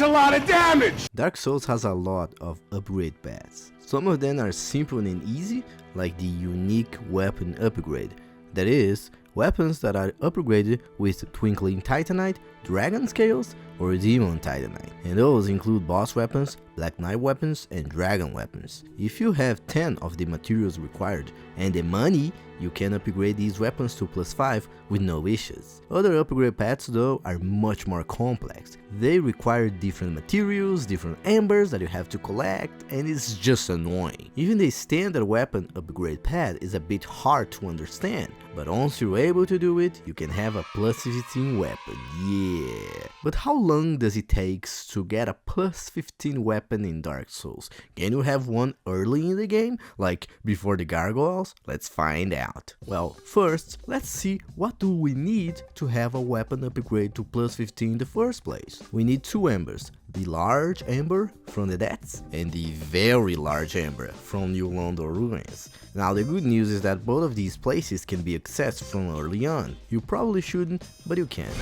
That's a lot of damage! Dark Souls has a lot of upgrade paths. Some of them are simple and easy, like the unique weapon upgrade. That is, weapons that are upgraded with Twinkling Titanite, Dragon Scales, or Demon Titanite. And those include boss weapons, Black Knight weapons, and Dragon weapons. If you have 10 of the materials required and the money, you can upgrade these weapons to +5 with no issues. Other upgrade paths though are much more complex. They require different materials, different embers that you have to collect, and it's just annoying. Even the standard weapon upgrade path is a bit hard to understand, but once you're able to do it, you can have a +15 weapon, yeah. But how long does it take to get a +15 weapon in Dark Souls? Can you have one early in the game, like before the gargoyles? Let's find out. Well, first, let's see what do we need to have a weapon upgrade to +15 in the first place. We need 2 embers, the large ember from the depths and the very large ember from New London Ruins. Now the good news is that both of these places can be accessed from early on. You probably shouldn't, but you can.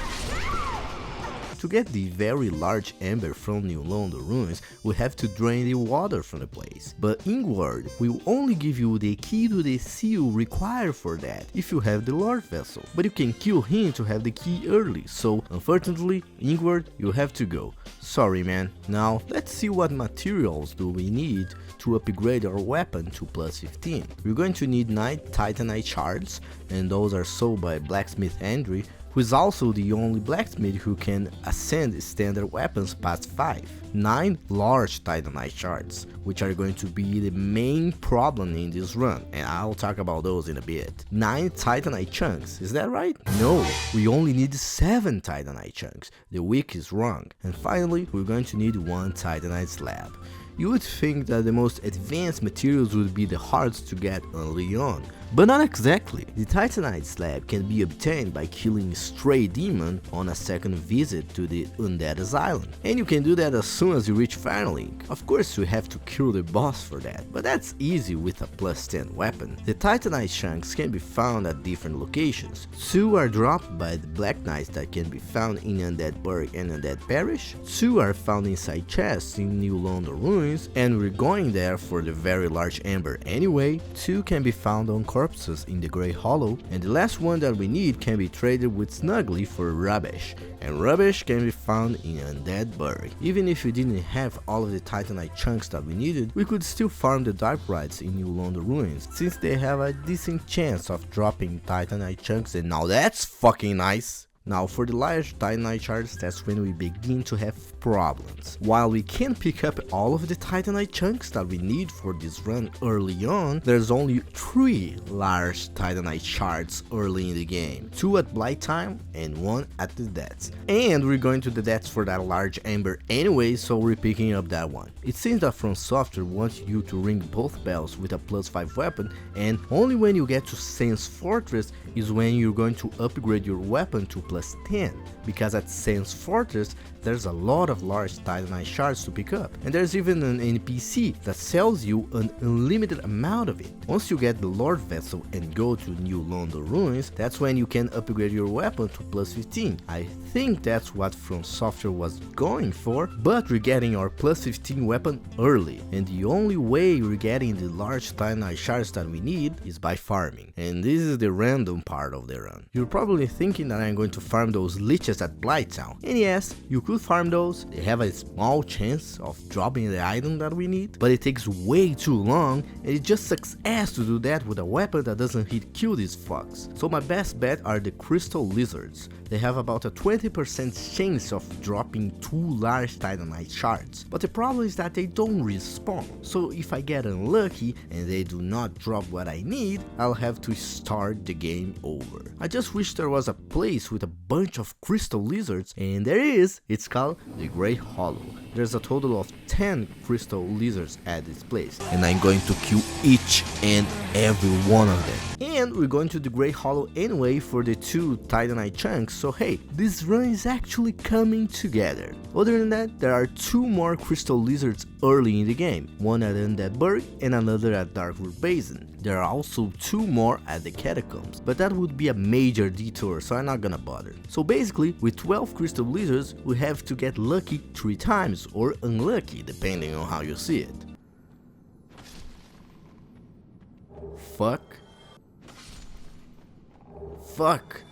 To get the very large ember from New London Ruins, we have to drain the water from the place. But Ingward will only give you the key to the seal required for that if you have the Lord Vessel. But you can kill him to have the key early, so unfortunately, Ingward, you have to go. Sorry man. Now let's see what materials do we need to upgrade our weapon to +15. We're going to need 9 Titanite Shards, and those are sold by Blacksmith Andrew, who is also the only blacksmith who can ascend standard weapons past 5. 9 large Titanite Shards, which are going to be the main problem in this run, and I'll talk about those in a bit. 9 Titanite Chunks, is that right? No, we only need 7 Titanite Chunks, the wiki is wrong. And finally, we're going to need 1 Titanite Slab. You would think that the most advanced materials would be the hardest to get early on, but not exactly. The Titanite Slab can be obtained by killing a stray demon on a second visit to the Undead Asylum, and you can do that as soon as you reach Farling. Of course you have to kill the boss for that, but that's easy with a +10 weapon. The Titanite Chunks can be found at different locations. 2 are dropped by the Black Knights that can be found in Undead Burg and Undead Parish. 2 are found inside chests in New London Ruins, and we're going there for the very large ember anyway. 2 can be found on corpses in the Grey Hollow, and the last one that we need can be traded with Snuggly for rubbish, and rubbish can be found in Undead Burg. Even if we didn't have all of the Titanite Chunks that we needed, we could still farm the Dark Rides in New London Ruins, since they have a decent chance of dropping Titanite Chunks, and now that's fucking nice. Now for the large Titanite Shards, that's when we begin to have problems. While we can pick up all of the Titanite Chunks that we need for this run early on, there's only 3 large Titanite Shards early in the game. 2 at Blight Time and 1 at the Depths. And we're going to the Depths for that large ember anyway, so we're picking up that one. It seems that From Software wants you to ring both bells with a +5 weapon, and only when you get to Sense Fortress is when you're going to upgrade your weapon to +10, because at Sense Fortress there's a lot of large Titanite Shards to pick up, and there's even an NPC that sells you an unlimited amount of it. Once you get the Lord Vessel and go to New London Ruins, that's when you can upgrade your weapon to +15. I think that's what From Software was going for, but we're getting our +15 weapon early, and the only way we're getting the large Titanite Shards that we need is by farming, and this is the random part of the run. You're probably thinking that I'm going to farm those liches at Blighttown, and yes, you could farm those. They have a small chance of dropping the item that we need, but it takes way too long, and it just sucks ass to do that with a weapon that doesn't hit kill these fucks. So my best bet are the Crystal Lizards. They have about a 20% chance of dropping 2 large Titanite Shards, but the problem is that they don't respawn, so if I get unlucky and they do not drop what I need, I'll have to start the game over. I just wish there was a place with a bunch of Crystal Lizards, and there is. It's called the Grey Hollow. there's a total of 10 crystal lizards at this place, and I'm going to kill each and every one of them. And we're going to the Great Hollow anyway for the 2 Titanite chunks, so hey, this run is actually coming together. Other than that, there are 2 more crystal lizards early in the game, one at Undead Burg and another at Darkwood Basin. There are also 2 more at the Catacombs, but that would be a major detour, so I'm not gonna bother. So basically, with 12 crystal lizards, we have to get lucky 3 times, or unlucky, depending on how you see it. Fuck. Fuck.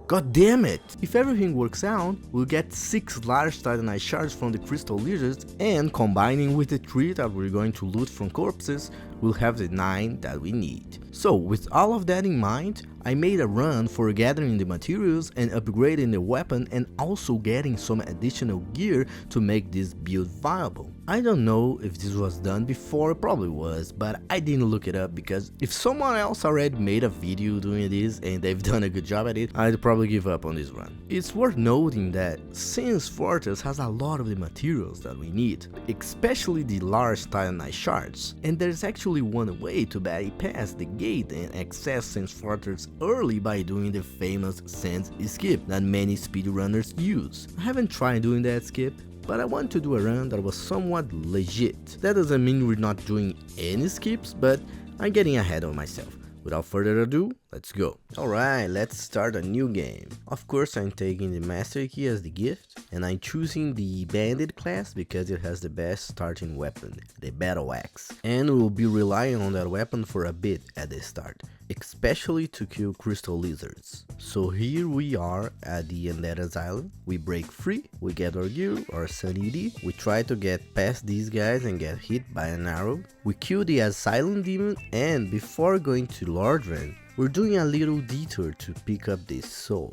God damn it! If everything works out, we'll get 6 large Titanite Shards from the crystal lizards, and combining with the 3 that we're going to loot from corpses, we'll have the 9 that we need. So with all of that in mind, I made a run for gathering the materials and upgrading the weapon, and also getting some additional gear to make this build viable. I don't know if this was done before, probably was, but I didn't look it up because if someone else already made a video doing this and they've done a good job at it, I'd probably give up on this run. It's worth noting that since Fortress has a lot of the materials that we need, especially the large Titanite Shards, and there's actually one way to bypass the gate and access Sans Fortress early by doing the famous Sans skip that many speedrunners use. I haven't tried doing that skip, but I want to do a run that was somewhat legit. That doesn't mean we're not doing any skips, but I'm getting ahead of myself. Without further ado, let's go. Alright, let's start a new game. Of course, I'm taking the Master Key as the gift, and I'm choosing the Bandit class because it has the best starting weapon, the Battle Axe. And we'll be relying on that weapon for a bit at the start, especially to kill crystal lizards. So here we are at the Undead Asylum. We break free, we get our gear, our sanity, we try to get past these guys and get hit by an arrow. We kill the Asylum Demon, and before going to Lordran, we're doing a little detour to pick up this soul.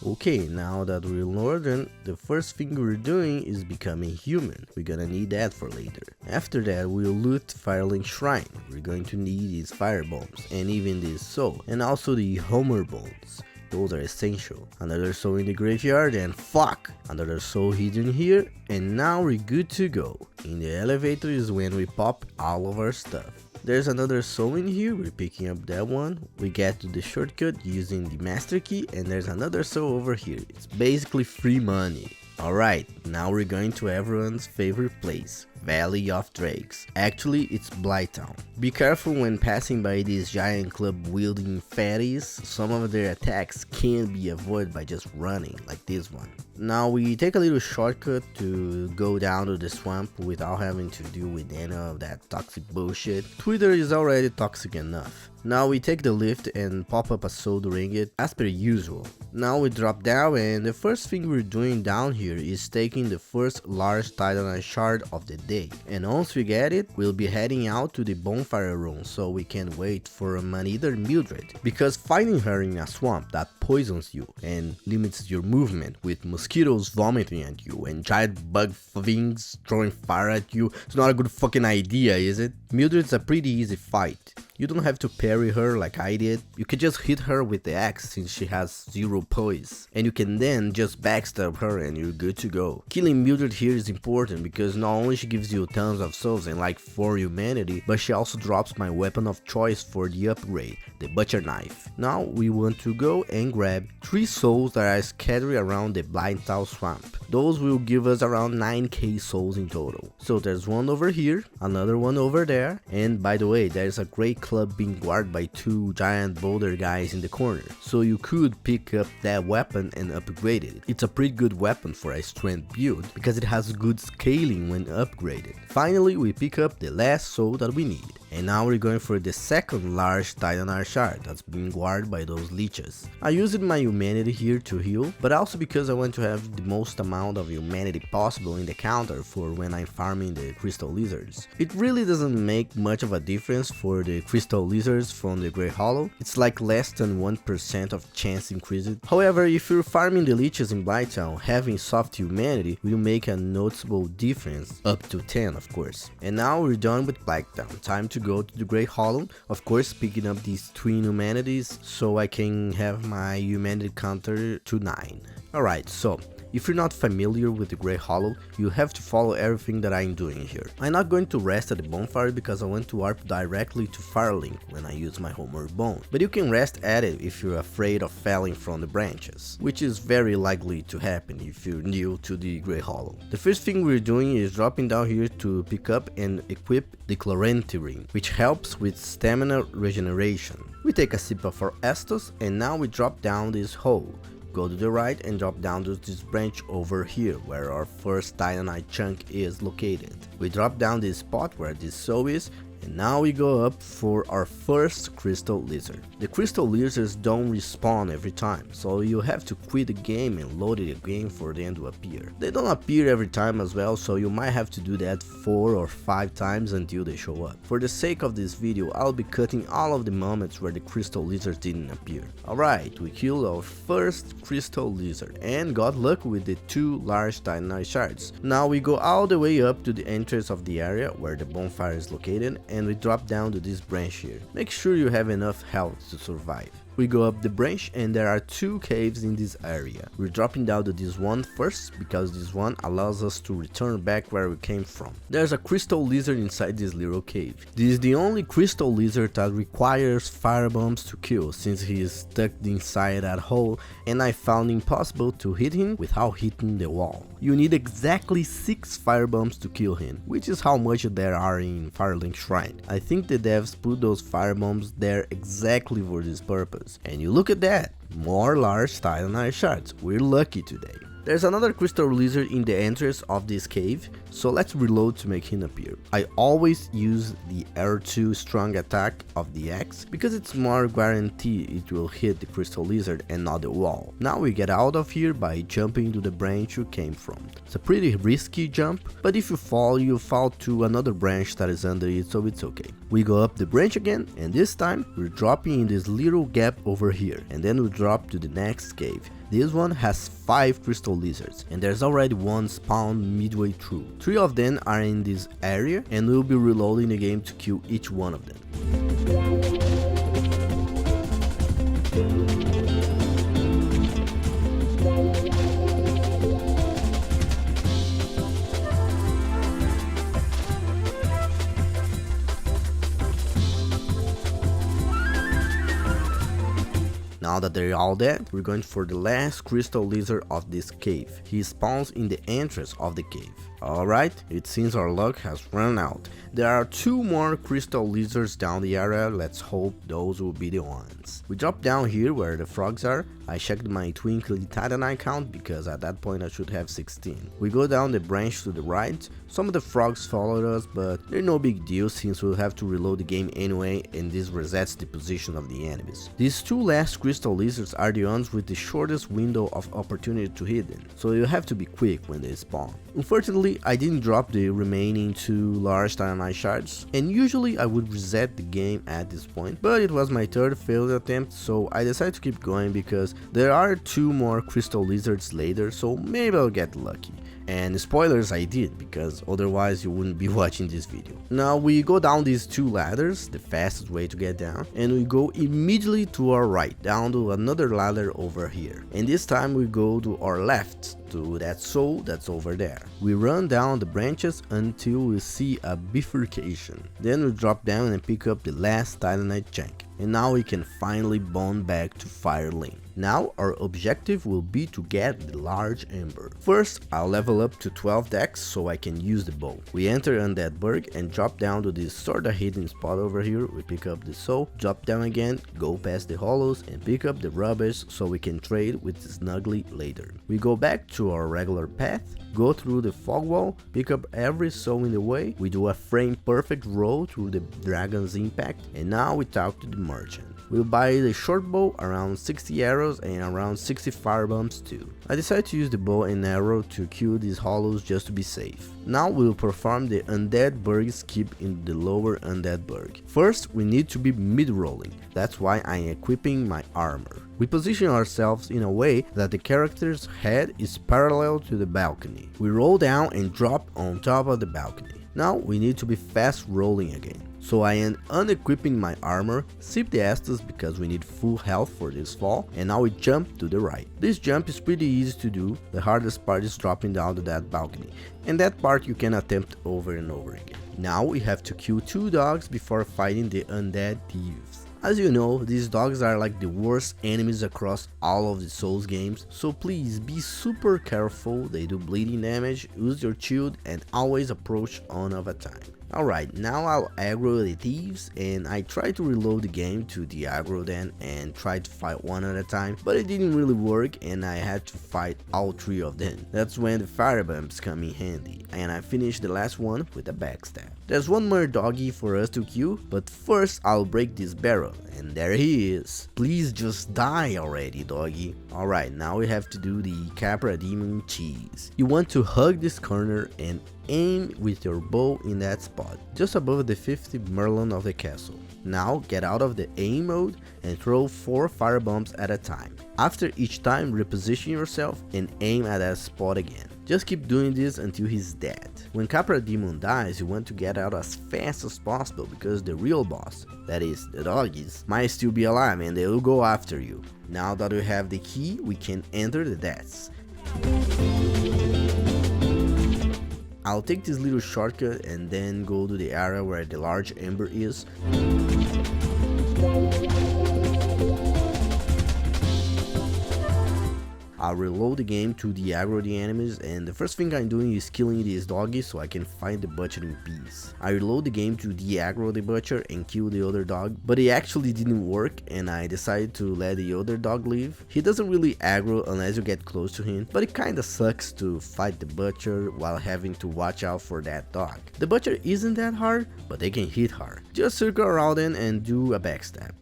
Okay, now that we're in Lordran, the first thing we're doing is becoming human. We're gonna need that for later. After that, we'll loot Farling Shrine. We're going to need these fire bombs and even this soul, and also the Homer bones. Those are essential. Another soul in the graveyard, and fuck! Another soul hidden here, and now we're good to go. In the elevator is when we pop all of our stuff. There's another soul in here, we're picking up that one. We get to the shortcut using the Master Key, and there's another soul over here. It's basically free money. Alright, now we're going to everyone's favorite place, Valley of Drakes. Actually, it's Blighttown. Be careful when passing by these giant club wielding fatties. Some of their attacks can't be avoided by just running, like this one. Now we take a little shortcut to go down to the swamp without having to deal with any of that toxic bullshit. Twitter is already toxic enough. Now we take the lift and pop up a soul during it, as per usual. Now we drop down, and the first thing we're doing down here is taking the first large Titanite Shard of the day. And once we get it, we'll be heading out to the bonfire room so we can wait for Man-Eater Mildred. Because finding her in a swamp that poisons you and limits your movement, with mosquitoes vomiting at you and giant bug things throwing fire at you, it's not a good fucking idea, is it? Mildred's a pretty easy fight. You don't have to parry her like I did. You can just hit her with the axe since she has 0 poise. And you can then just backstab her and you're good to go. Killing Mildred here is important because not only she gives you tons of souls and like 4 humanity, but she also drops my weapon of choice for the upgrade, the butcher knife. Now we want to go and grab 3 souls that are scattered around the Blighttown swamp. Those will give us around 9k souls in total. So there's one over here, another one over there, and by the way, there's a great club being guarded by 2 giant boulder guys in the corner, so you could pick up that weapon and upgrade it. It's a pretty good weapon for a strength build because it has good scaling when upgraded. Finally, we pick up the last soul that we need. And now we're going for the second large Titanite Shard that's being guarded by those leeches. I used my humanity here to heal, but also because I want to have the most amount of humanity possible in the counter for when I'm farming the crystal lizards. It really doesn't make much of a difference for the crystal lizards from the Great Hollow. It's like less than 1% of chance increased. However, if you're farming the leeches in Blighttown, having soft humanity will make a noticeable difference, up to 10 of course. And now we're done with Blighttown, time to to go to the Great Hollow, of course picking up these twin humanities so I can have my humanity counter to 9. Alright, so if you're not familiar with the Great Hollow, you have to follow everything that I'm doing here. I'm not going to rest at the bonfire because I want to warp directly to Farling when I use my homeward bone, but you can rest at it if you're afraid of falling from the branches, which is very likely to happen if you're new to the Great Hollow. The first thing we're doing is dropping down here to pick up and equip the Clarenti Ring, which helps with stamina regeneration. We take a sip of our Estus and now we drop down this hole. Go to the right and drop down to this branch over here where our first Titanite chunk is located. We drop down this spot where this soul is, and now we go up for our first crystal lizard. The crystal lizards don't respawn every time, so you have to quit the game and load it again for them to appear. They don't appear every time as well, so you might have to do that 4 or 5 times until they show up. For the sake of this video, I'll be cutting all of the moments where the crystal lizard didn't appear. Alright, we killed our first crystal lizard and got lucky with the 2 large Titanite Shards. Now we go all the way up to the entrance of the area where the bonfire is located, and we drop down to this branch here. Make sure you have enough health to survive. We go up the branch and there are 2 caves in this area. We're dropping down to this one first because this one allows us to return back where we came from. There's a crystal lizard inside this little cave. This is the only crystal lizard that requires fire bombs to kill since he is stuck inside that hole, and I found it impossible to hit him without hitting the wall. You need exactly 6 fire bombs to kill him, which is how much there are in Farling Shrine. I think the devs put those fire bombs there exactly for this purpose. And you look at that, more large Titanite Shards. We're lucky today. There's another crystal lizard in the entrance of this cave, so let's reload to make him appear. I always use the R2 strong attack of the axe because it's more guaranteed it will hit the crystal lizard and not the wall. Now we get out of here by jumping to the branch you came from. It's a pretty risky jump, but if you fall to another branch that is under it, so it's okay. We go up the branch again, and this time we're dropping in this little gap over here, and then we drop to the next cave. This one has 5 crystal lizards, and there's already one spawned midway through. 3 of them are in this area, and we'll be reloading the game to kill each one of them. Now that they're all dead, we're going for the last crystal lizard of this cave. He spawns in the entrance of the cave. Alright, it seems our luck has run out. There are 2 more crystal lizards down the area, let's hope those will be the ones. We drop down here where the frogs are. I checked my twinkly Titanite count because at that point I should have 16. We go down the branch to the right. Some of the frogs followed us, but they're no big deal since we'll have to reload the game anyway, and this resets the position of the enemies. These 2 last crystal lizards are the ones with the shortest window of opportunity to hit them, so you have to be quick when they spawn. Unfortunately, I didn't drop the remaining 2 large Titanite Shards, and usually I would reset the game at this point, but it was my 3rd failed attempt, so I decided to keep going because there are 2 more crystal lizards later, so maybe I'll get lucky. And spoilers, I did, because otherwise you wouldn't be watching this video. Now we go down these 2 ladders, the fastest way to get down, and we go immediately to our right, down to another ladder over here. And this time we go to our left, to that soul that's over there. We run down the branches until we see a bifurcation. Then we drop down and pick up the last Titanite chunk. And now we can finally bond back to Farling. Now our objective will be to get the large ember. First, I'll level up to 12 decks so I can use the bow. We enter Undead Burg and drop down to this sorta hidden spot over here. We pick up the soul, drop down again, go past the hollows and pick up the rubbish so we can trade with Snuggly later. We go back to our regular path, go through the fog wall, pick up every soul in the way, we do a frame perfect roll through the dragon's impact, and now we talk to the merchant. We'll buy the short bow, around 60 arrows and around 60 fire bombs too. I decided to use the bow and arrow to kill these hollows just to be safe. Now we'll perform the Undead Burg skip in the lower Undead Burg. First we need to be mid-rolling, that's why I'm equipping my armor. We position ourselves in a way that the character's head is parallel to the balcony. We roll down and drop on top of the balcony. Now we need to be fast rolling again. So I am unequipping my armor, sip the Estus because we need full health for this fall, and now we jump to the right. This jump is pretty easy to do, the hardest part is dropping down to that balcony, and that part you can attempt over and over again. Now we have to kill 2 dogs before fighting the Undead Thieves. As you know, these dogs are like the worst enemies across all of the Souls games, so please be super careful, they do bleeding damage, use your shield and always approach one at a time. Alright, now I'll aggro the thieves, and I tried to reload the game to de-aggro them and try to fight one at a time, but it didn't really work and I had to fight all 3 of them. That's when the fire bumps come in handy, and I finished the last one with a backstab. There's one more doggy for us to kill, but first I'll break this barrel, and there he is. Please just die already, doggy. Alright, now we have to do the Capra Demon cheese. You want to hug this corner and aim with your bow in that spot, just above the 50 Merlin of the castle. Now get out of the aim mode and throw 4 fire bombs at a time. After each time, reposition yourself and aim at that spot again. Just keep doing this until he's dead. When Capra Demon dies, you want to get out as fast as possible because the real boss, that is, the doggies, might still be alive and they will go after you. Now that we have the key, we can enter the deaths. I'll take this little shortcut and then go to the area where the large ember is. I'll reload the game to de-aggro the enemies, and the first thing I'm doing is killing these doggies so I can find the butcher in peace. I reload the game to de-aggro the butcher and kill the other dog, but it actually didn't work and I decided to let the other dog live. He doesn't really aggro unless you get close to him, but it kinda sucks to fight the butcher while having to watch out for that dog. The butcher isn't that hard, but they can hit hard. Just circle around them and do a backstab.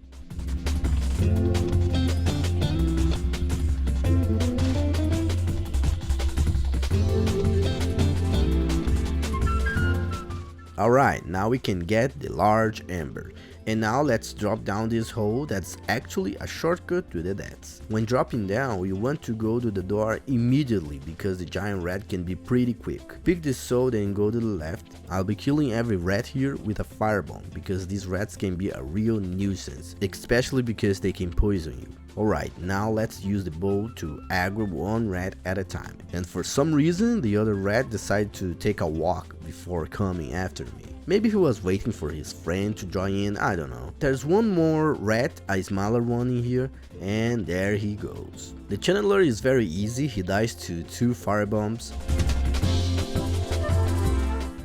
Alright, now we can get the large ember. And now let's drop down this hole that's actually a shortcut to the deaths. When dropping down, you want to go to the door immediately because the giant rat can be pretty quick. Pick this sword and go to the left. I'll be killing every rat here with a firebomb because these rats can be a real nuisance, especially because they can poison you. Alright, now let's use the bow to aggro one rat at a time. And for some reason, the other rat decided to take a walk before coming after me. Maybe he was waiting for his friend to join in, I don't know. There's one more rat, a smaller one in here, and there he goes. The channeler is very easy, he dies to 2 firebombs.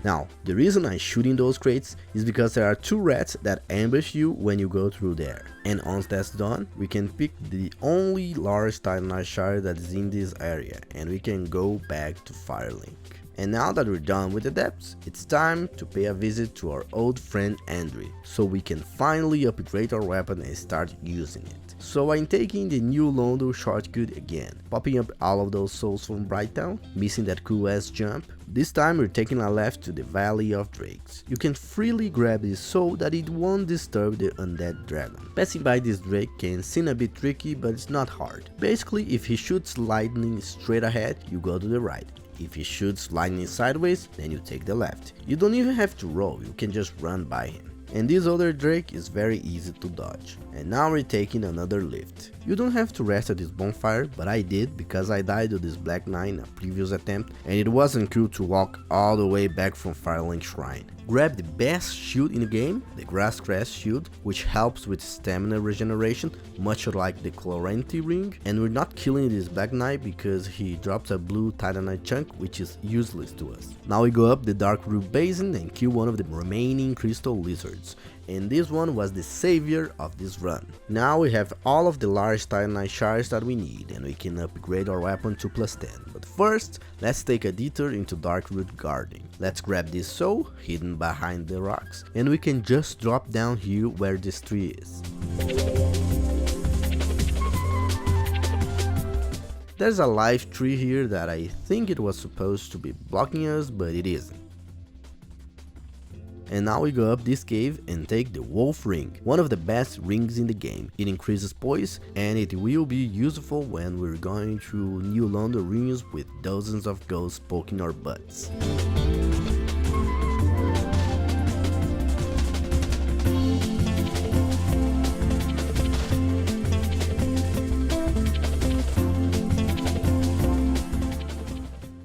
Now, the reason I'm shooting those crates is because there are 2 rats that ambush you when you go through there. And once that's done, we can pick the only large Titanite Shard that is in this area, and we can go back to Farling. And now that we're done with the depths, it's time to pay a visit to our old friend Andre, so we can finally upgrade our weapon and start using it. So I'm taking the new Londo shortcut again, popping up all of those souls from Brighttown, missing that cool ass jump. This time we're taking a left to the Valley of Drakes. You can freely grab this so that it won't disturb the undead dragon. Passing by this drake can seem a bit tricky, but it's not hard. Basically, if he shoots lightning straight ahead, you go to the right. If he shoots lightning sideways, then you take the left. You don't even have to roll, you can just run by him. And this other drake is very easy to dodge. And now we're taking another lift. You don't have to rest at this bonfire, but I did because I died to this Black Knight in a previous attempt and it wasn't cool to walk all the way back from Farling Shrine. Grab the best shield in the game, the Grass Crest shield, which helps with stamina regeneration, much like the Chloranthy ring, and we're not killing this Black Knight because he drops a blue Titanite chunk which is useless to us. Now we go up the Dark Root Basin and kill one of the remaining crystal lizards. And this one was the savior of this run. Now we have all of the large Titanite Shards that we need and we can upgrade our weapon to +10. But first, let's take a detour into Darkroot Garden. Let's grab this soul, hidden behind the rocks, and we can just drop down here where this tree is. There's a live tree here that I think it was supposed to be blocking us, but it isn't. And now we go up this cave and take the Wolf Ring, one of the best rings in the game. It increases poise and it will be useful when we're going through New Londo ruins with dozens of ghosts poking our butts.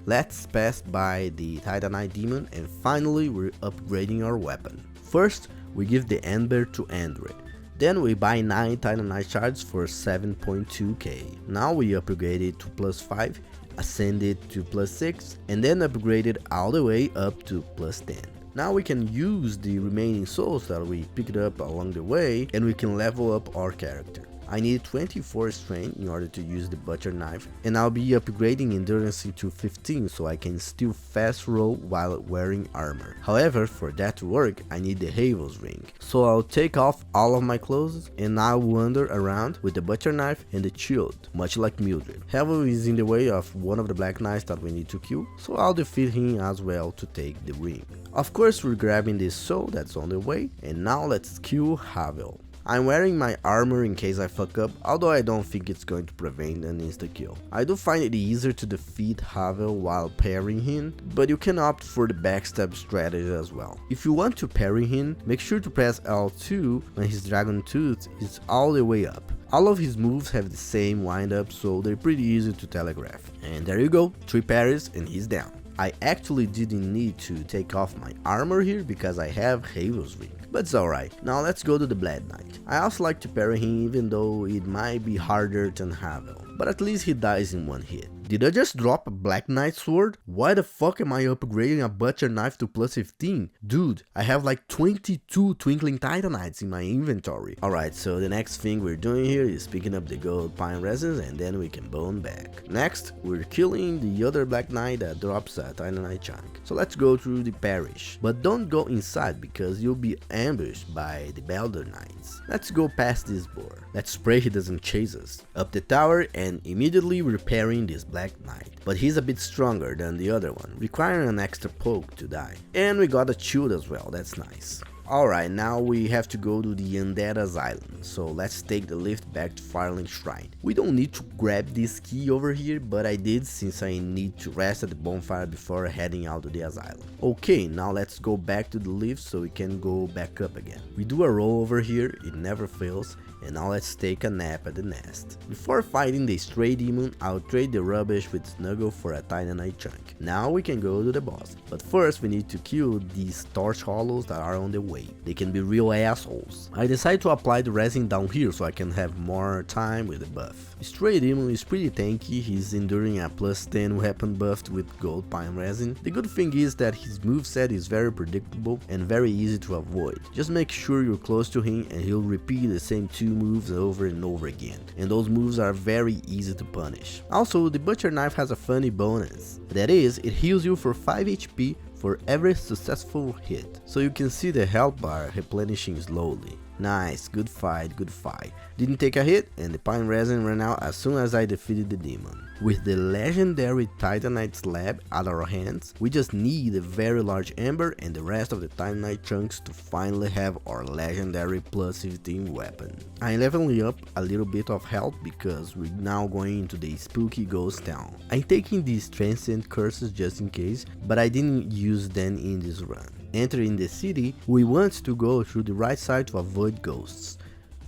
let's pass by the Titanite demon and finally we're upgrading our weapon. First, we give the Ember to Android. Then we buy 9 Titanite Shards for 7.2k. Now we upgrade it to +5, ascend it to +6, and then upgrade it all the way up to +10. Now we can use the remaining souls that we picked up along the way and we can level up our character. I need 24 strength in order to use the butcher knife, and I'll be upgrading endurance into 15 so I can still fast roll while wearing armor. However, for that to work, I need the Havel's ring. So I'll take off all of my clothes and I'll wander around with the butcher knife and the shield, much like Mildred. Havel is in the way of one of the black knights that we need to kill, so I'll defeat him as well to take the ring. Of course, we're grabbing this soul that's on the way, and now let's kill Havel. I'm wearing my armor in case I fuck up, although I don't think it's going to prevent an insta kill. I do find it easier to defeat Havel while parrying him, but you can opt for the backstab strategy as well. If you want to parry him, make sure to press L2 when his dragon tooth is all the way up. All of his moves have the same wind up, so they're pretty easy to telegraph. And there you go, 3 parries and he's down. I actually didn't need to take off my armor here because I have Havel's ring. But it's alright, now let's go to the Blade Knight. I also like to parry him even though it might be harder than Havel, but at least he dies in one hit. Did I just drop a Black Knight sword? Why the fuck am I upgrading a butcher knife to +15? Dude, I have like 22 twinkling titanites in my inventory. Alright, so the next thing we're doing here is picking up the gold pine resins and then we can bone back. Next, we're killing the other Black Knight that drops a titanite chunk. So let's go through the parish, but don't go inside because you'll be ambushed by the Belder Knights. Let's go past this boar. Let's pray he doesn't chase us. Up the tower and immediately repairing this Black Knight, but he's a bit stronger than the other one, requiring an extra poke to die. And we got a shield as well, that's nice. Alright, now we have to go to the Undead Asylum, so let's take the lift back to Farling Shrine. We don't need to grab this key over here, but I did since I need to rest at the bonfire before heading out to the asylum. Okay, now let's go back to the lift so we can go back up again. We do a roll over here, it never fails, and now let's take a nap at the nest. Before fighting the stray demon, I'll trade the rubbish with Snuggle for a titanite chunk. Now we can go to the boss, but first we need to kill these torch hollows that are on the way. They can be real assholes. I decided to apply the resin down here so I can have more time with the buff. Stray demon is pretty tanky, he's enduring a +10 weapon buffed with gold pine resin. The good thing is that his moveset is very predictable and very easy to avoid. Just make sure you're close to him and he'll repeat the same 2 moves over and over again, and those moves are very easy to punish. Also, the butcher knife has a funny bonus, that is, it heals you for 5 HP for every successful hit, so you can see the health bar replenishing slowly. Nice, good fight, good fight. Didn't take a hit and the pine resin ran out as soon as I defeated the demon. With the legendary Titanite slab at our hands, we just need a very large ember and the rest of the Titanite chunks to finally have our legendary +15 weapon. I'm leveling up a little bit of health because we're now going into the spooky ghost town. I'm taking these transcend curses just in case, but I didn't use them in this run. Entering the city, we want to go through the right side to avoid ghosts.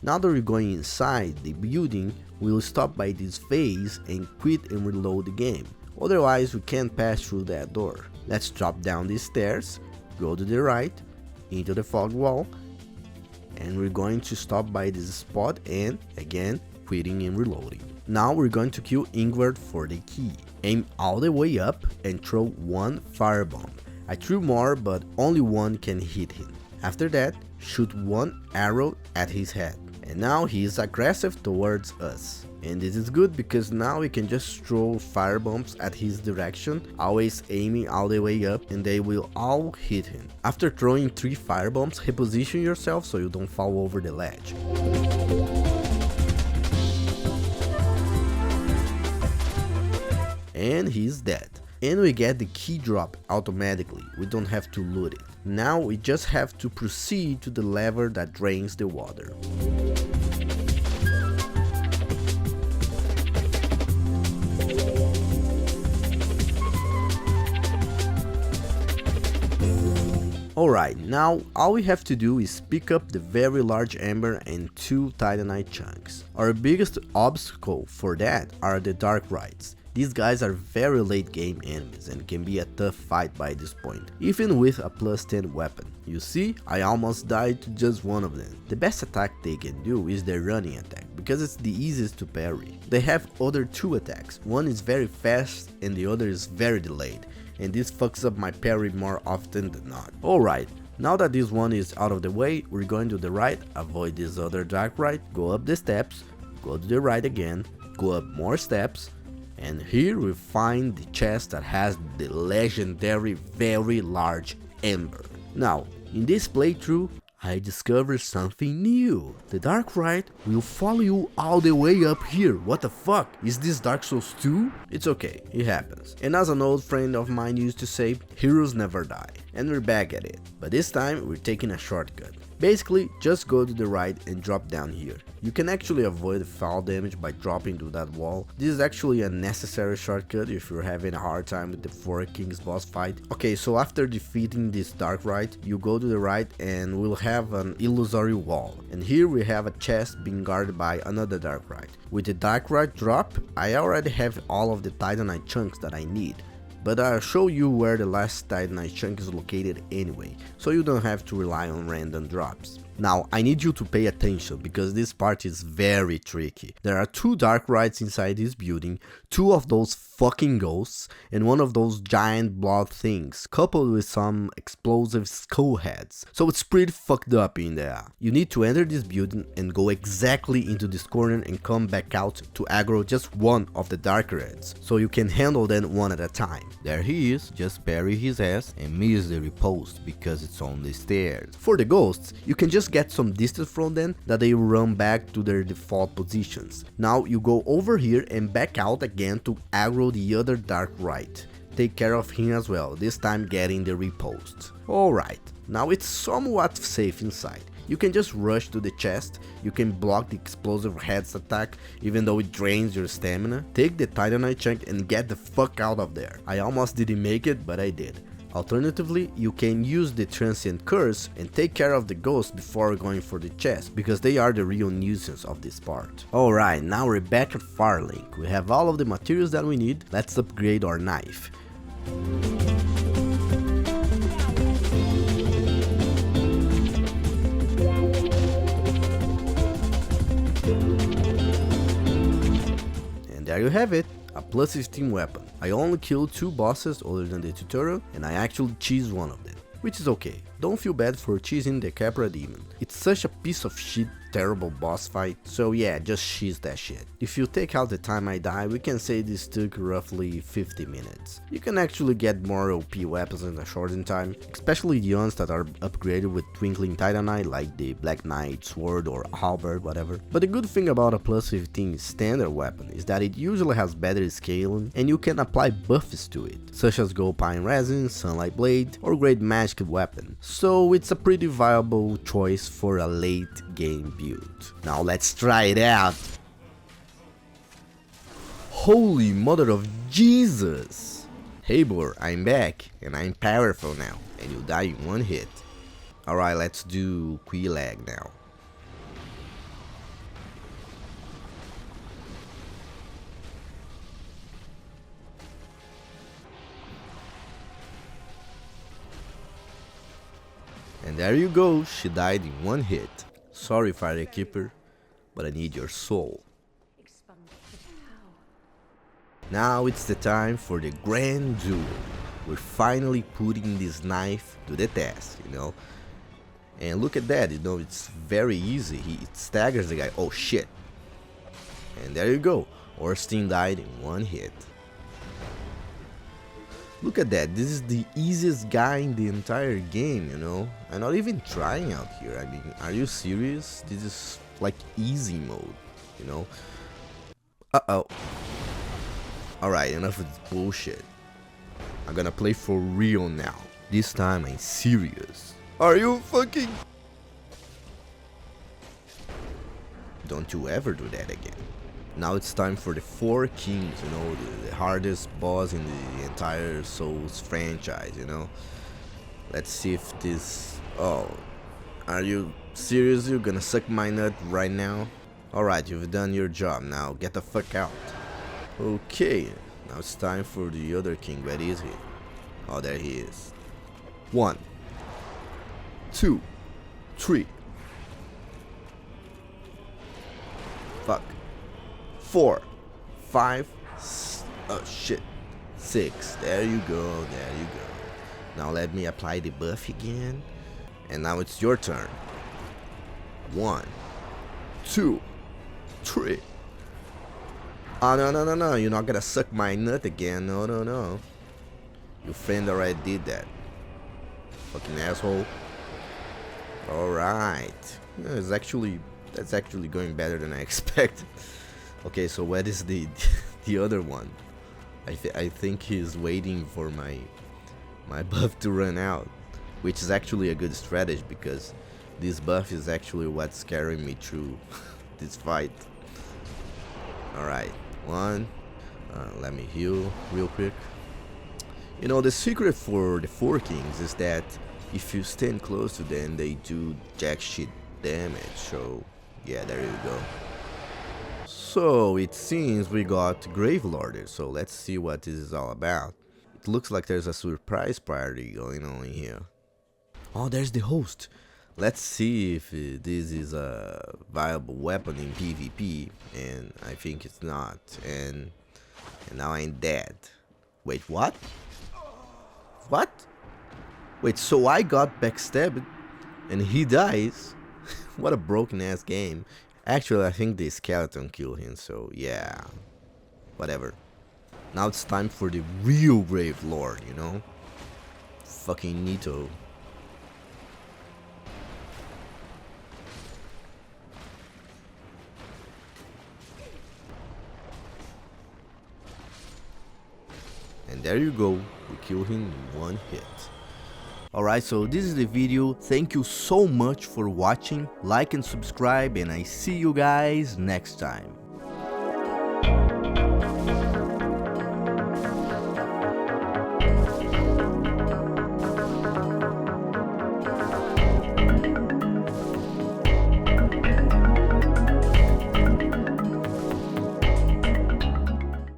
Now that we're going inside the building, we'll stop by this phase and quit and reload the game, otherwise we can't pass through that door. Let's drop down these stairs, go to the right, into the fog wall, and we're going to stop by this spot and, again, quitting and reloading. Now we're going to kill Ingvar for the key. Aim all the way up and throw 1 firebomb. I threw more, but only 1 can hit him. After that, shoot 1 arrow at his head. And now he is aggressive towards us. And this is good because now we can just throw firebombs at his direction, always aiming all the way up, and they will all hit him. After throwing 3 firebombs, reposition yourself so you don't fall over the ledge. And he's dead. And we get the key drop automatically, we don't have to loot it. Now we just have to proceed to the lever that drains the water. Alright, now all we have to do is pick up the very large ember and 2 titanite chunks. Our biggest obstacle for that are the dark rites. These guys are very late game enemies and can be a tough fight by this point, even with a plus 10 weapon. You see, I almost died to just one of them. The best attack they can do is their running attack, because it's the easiest to parry. They have other two attacks, one is very fast and the other is very delayed, and this fucks up my parry more often than not. Alright, now that this one is out of the way, we're going to the right, avoid this other dark right, go up the steps, go to the right again, go up more steps, and here we find the chest that has the legendary very large ember. Now, in this playthrough, I discovered something new. The Dark Rite will follow you all the way up here. What the fuck? Is this Dark Souls 2? It's okay, it happens. And as an old friend of mine used to say, heroes never die. And we're back at it. But this time, we're taking a shortcut. Basically, just go to the right and drop down here. You can actually avoid fall damage by dropping to that wall. This is actually a necessary shortcut if you're having a hard time with the 4 Kings boss fight. Okay, so after defeating this Dark Rite, you go to the right and we'll have an illusory wall. And here we have a chest being guarded by another Dark Rite. With the Dark Rite drop, I already have all of the Titanite chunks that I need. But I'll show you where the last Titanite chunk is located anyway, so you don't have to rely on random drops. Now, I need you to pay attention because this part is very tricky. There are 2 Dark Rites inside this building, 2 of those fucking ghosts, and 1 of those giant blob things, coupled with some explosive skull heads. So it's pretty fucked up in there. You need to enter this building and go exactly into this corner and come back out to aggro just 1 of the Dark Rites, so you can handle them 1 at a time. There he is, just parry his ass and miss the riposte because it's on the stairs. For the ghosts, you can just get some distance from them that they run back to their default positions. Now you go over here and back out again to aggro the other Dark Rite. Take care of him as well, this time getting the riposte. Alright, now it's somewhat safe inside. You can just rush to the chest, you can block the explosive head's attack even though it drains your stamina. Take the Titanite chunk and get the fuck out of there. I almost didn't make it, but I did. Alternatively, you can use the transient curse and take care of the ghosts before going for the chest, because they are the real nuisance of this part. Alright, now we're back at Farling. We have all of the materials that we need, let's upgrade our knife. And there you have it. A plus 15 weapon. I only killed 2 bosses other than the tutorial, and I actually cheesed one of them, which is okay. Don't feel bad for cheesing the Capra Demon. It's such a piece of shit terrible boss fight, so yeah, just cheese that shit. If you take out the time I die, we can say this took roughly 50 minutes. You can actually get more OP weapons in a shortened time, especially the ones that are upgraded with twinkling titanite like the Black Knight sword or halberd, whatever. But the good thing about a plus 15 standard weapon is that it usually has better scaling and you can apply buffs to it, such as Gold Pine Resin, Sunlight Blade, or Great Magic Weapon. So it's a pretty viable choice for a late game build. Now let's try it out. Holy mother of Jesus! Hey boy, I'm back and I'm powerful now and you die in 1 hit. Alright, let's do Quilag now. And there you go, she died in 1 hit. Sorry, Firekeeper, but I need your soul. Now it's the time for the grand duel. We're finally putting this knife to the test, you know. And look at that, you know, it's very easy. It staggers the guy. Oh shit. And there you go, Orstein died in 1 hit. Look at that, this is the easiest guy in the entire game, you know. I'm not even trying out here. I mean, are you serious? This is like easy mode, you know. Uh-oh. Alright, enough of this bullshit. I'm gonna play for real now. This time I'm serious. Are you fucking... Don't you ever do that again. Now it's time for the 4 Kings, you know, the hardest boss in the entire Souls franchise, you know. Let's see if this... Oh, are you serious? You're gonna suck my nut right now? Alright, you've done your job, now get the fuck out. Okay, Now it's time for the other king. Where is he? Oh, there he is. 1, 2, 3. Fuck. 4, 5. Oh shit. 6. There you go. There you go. Now let me apply the buff again. And now it's your turn. 1, 2, 3. Oh no. You're not gonna suck my nut again. No. Your friend already did that. Fucking asshole. Alright. That's actually going better than I expected. Okay, so where is the other one? I think he's waiting for my buff to run out, which is actually a good strategy because this buff is actually what's carrying me through this fight. Alright, 1. Let me heal real quick. You know, the secret for the 4 kings is that if you stand close to them, they do jack shit damage. So yeah, there you go. So it seems we got Gravelorded, so let's see what this is all about. It looks like there's a surprise party going on here. Oh, there's the host. Let's see if this is a viable weapon in PvP, and I think it's not. And now I'm dead. Wait, what? What? Wait, so I got backstabbed and he dies? What a broken ass game. Actually, I think the skeleton killed him, so yeah. Whatever. Now it's time for the real Grave Lord, you know? Fucking Nito. And there you go, we kill him in 1 hit. Alright, so this is the video. Thank you so much for watching. Like and subscribe, and I see you guys next time.